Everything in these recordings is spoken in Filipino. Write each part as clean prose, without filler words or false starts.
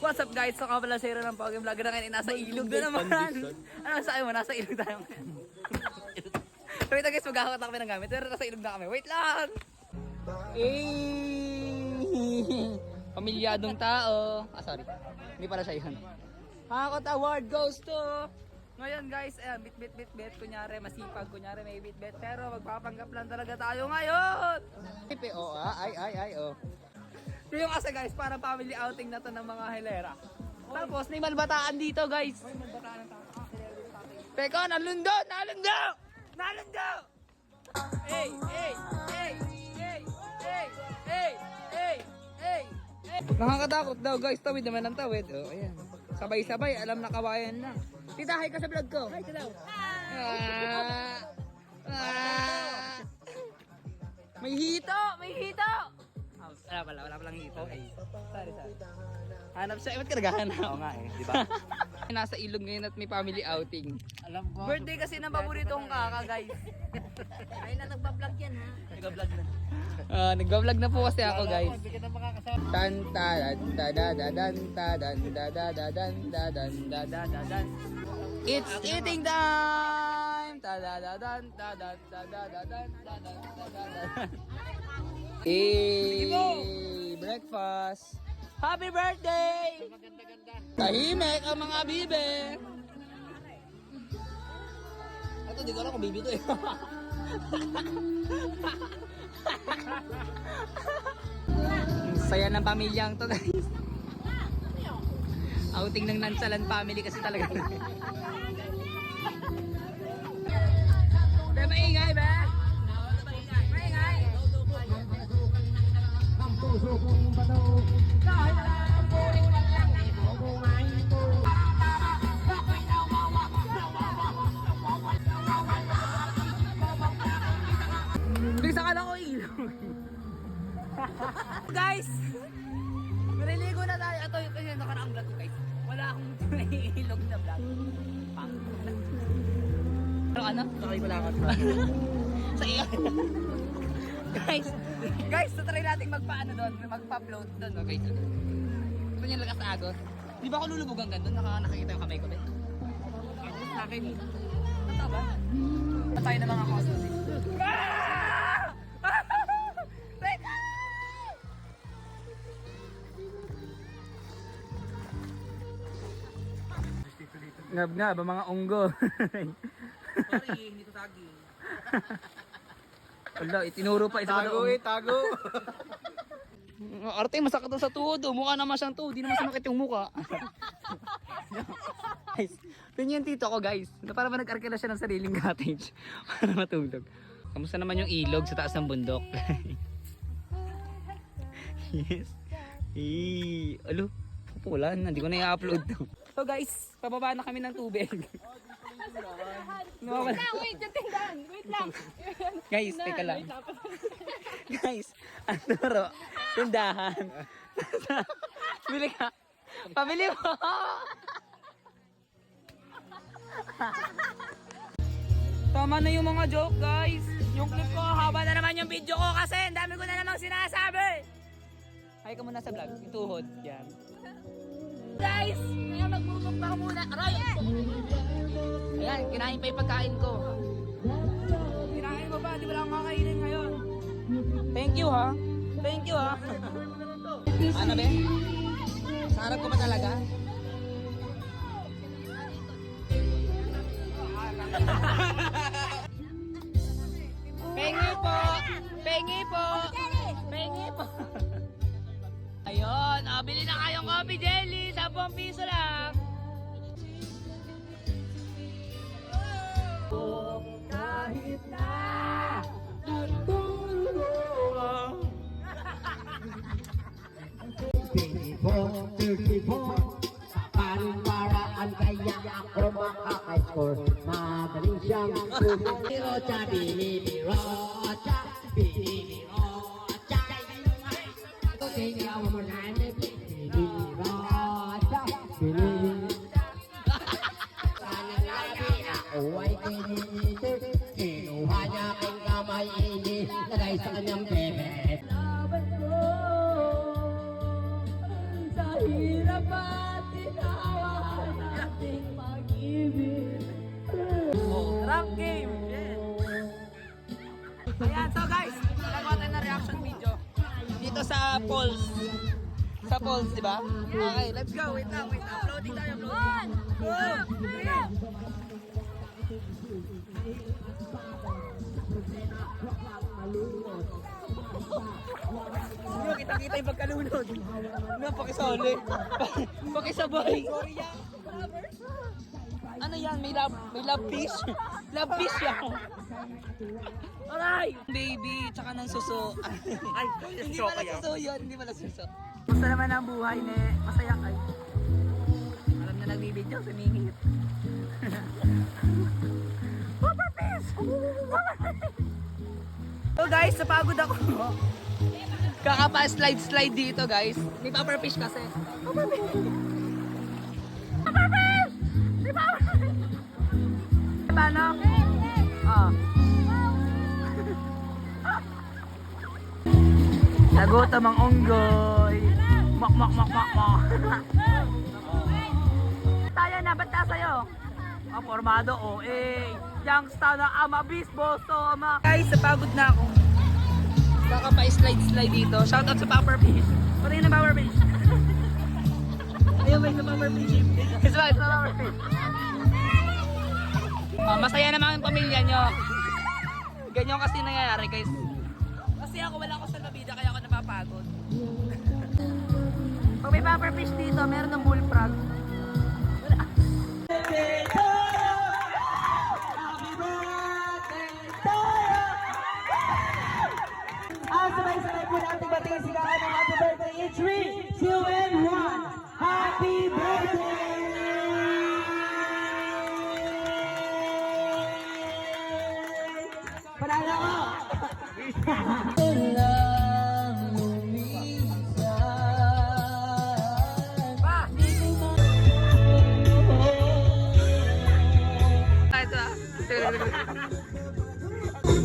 What's up guys? So kapala Zero ng Pogi Vlog na ngayon nasa ilog doon naman. Ano sa mo? Nasa ilog tayo ngayon. Wait guys, maghahakot na kami ng gamit. Pero nasa ilog na kami. Wait lang! Pamilyadong tao. Ah, sorry. Hindi pala siya yun. Hakot award goes to... Ngayon guys, ayan, bit. Kunyari, masipag. Kunyari, may bit. Pero magpapanggap lang talaga tayo ngayon. Oh. Yung kasi guys, para family outing na to ng mga hilera. Tapos, may malbataan dito guys. May malbataan ng tao. Teka, nalundo! Hey! Nakakatakot daw guys, tawid naman ng tawid. Oh, ayan. Sabay-sabay, alam na kawayan lang. Tita, hi ka sa vlog ko. Hi ka daw. May hito! Wala palang hito. Sorry. Hanap siya. Ba't ka naghahanap? Oo nga di ba? Nasa ilog ngayon at may family outing. Alam ko. Birthday kasi ng paborito kong kaka, guys. Ay na nagbablog yan ha. Nagbablog na. Nagbablog na po kasi ako, guys. Tan ta da da da dan ta dan da da da dan da dan da da da dan. It's eating time. Ta da da dan ta dan da da da dan da da da dan. Breakfast. Happy birthday! Tahimik ang mga bibe. Ito, di ko alam kung bibi to eh. Saya ng pamilyang to guys. Outing ng Nansalan family kasi talaga. Be, maingay be! Maingay! Ang puso kong bato kahit ang puring lang o kumain ko. Please, akala ko ilog. Guys! Mariligo na tayo. Ito yung nakaraang vlog ko guys. Wala akong ilog na vlog. Pang. Ano? Nakalimulangan ba? Sa iyo. Guys, try natin magpaano doon, magpa-float doon, okay? Ito yung lakas sa agos. Di ba ako lulubog hanggang doon? Nakakita yung kamay ko, Ben? Agos sa akin eh. Totoo ba? Patay na mga kosos eh. Ngab-ngab ang mga unggo. Sorry, hindi ko saging. Wala, itinuro pa isa Tago. Arte, masakit sa tuhod. Mukha naman siyang tuhod. Di naman sumakit yung mukha. Guys, yun yung tito ko guys. Para ba nag-arkila siya ng sariling cottage. Para matulog. Kamusta naman yung ilog sa taas ng bundok? Yes. Alo, pupulan. Hindi ko na i-upload to. So guys, pababa na kami ng tubig. Wait lang. Guys, teka lang. Guys, Andoro, tindahan. Bili ka. Pabili mo. Tama na yung mga joke, guys. Yung clip ko, haba na naman yung video ko kasi ang dami ko na namang sinasabi. Hay ka muna sa vlog, yung tuhod. Yan. Guys, ngayon magmumukbang muna. Aray! Ayan, kinain pa yung pagkain ko. Kinain mo ba? Di ba lang kakainin ngayon? Thank you ha. Ano be? Sa harap ko pa talaga? Pengi po. Ayun, bili na kayong coffee jelly, 10 piso lang. Kahit na nagtulong. Parang kaya ako makaka-score. Madaling siyang Binibirocha, binibirocha. Ito sinigaw mo na binibirocha. Sana labi ako ay tinitis. Kinuha niya aking kamay ini. Lagay sa kanyang bebe. Laban ko sa hirap. falls. Sa falls, di ba? Okay, let's go. Wait lang. Uploading tayo, uploading. Ano, kita-kita yung pagkalunod. Ano, pakisali. Pakisabay. Ano yan? May love fish? Love fish yan. Aray! Baby, tsaka ng suso. Ay, hindi pala suso yun. Hindi pala suso. Gusto naman ang buhay ni masaya kay. Alam na nagbibidyo, sumingit. Papa fish! So guys, napagod ako. Kakapa-slide dito guys. May puffer fish kasi. Puffer fish! Puffer fish! May puffer fish! Paano? Oh. Nagutom ang unggoy. Mak. Tayo na, ba't tayo sa'yo? Oh, formado, youngster na ama, bisbo, soma. Guys, napagod na ako. Kakapa-slide dito. Shoutout sa puffer fish. Pati na puffer fish. Ayun ba sa puffer fish? Isa puffer fish. Oh, masaya naman ang pamilya nyo. Ganyan kasi nangyayari guys. Kasi ako wala akong salbabida kaya ako napapagod. Pag may puffer fish dito, meron ng bullfrog. Sabay-sabay po natin batiin sila ng happy birthday in 3, 2, and 1. Happy birthday! Panalo ko!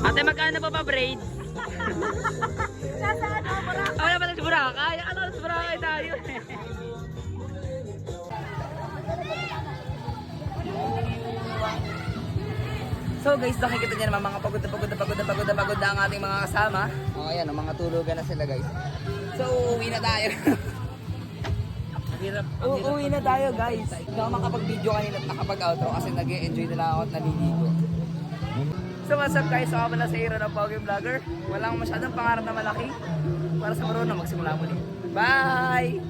Ate, magkano pa braids? Wala pa ng Boracay. Ano sa Boracay tayo? So guys, nakikita niyo naman mga pagod na ang ating mga kasama. O ayan, mga tulugan na sila guys. So uuwi na tayo. Uuwi na tayo guys. Hindi ako makapag-video kanina at nakapag-outro kasi nag-enjoy nila ako at naliligo. So what's up guys, ako pala sa Aaron ng Pogi Vlogger. Walang masyadong pangarap na malaki para sa marunong magsimula muli. Bye!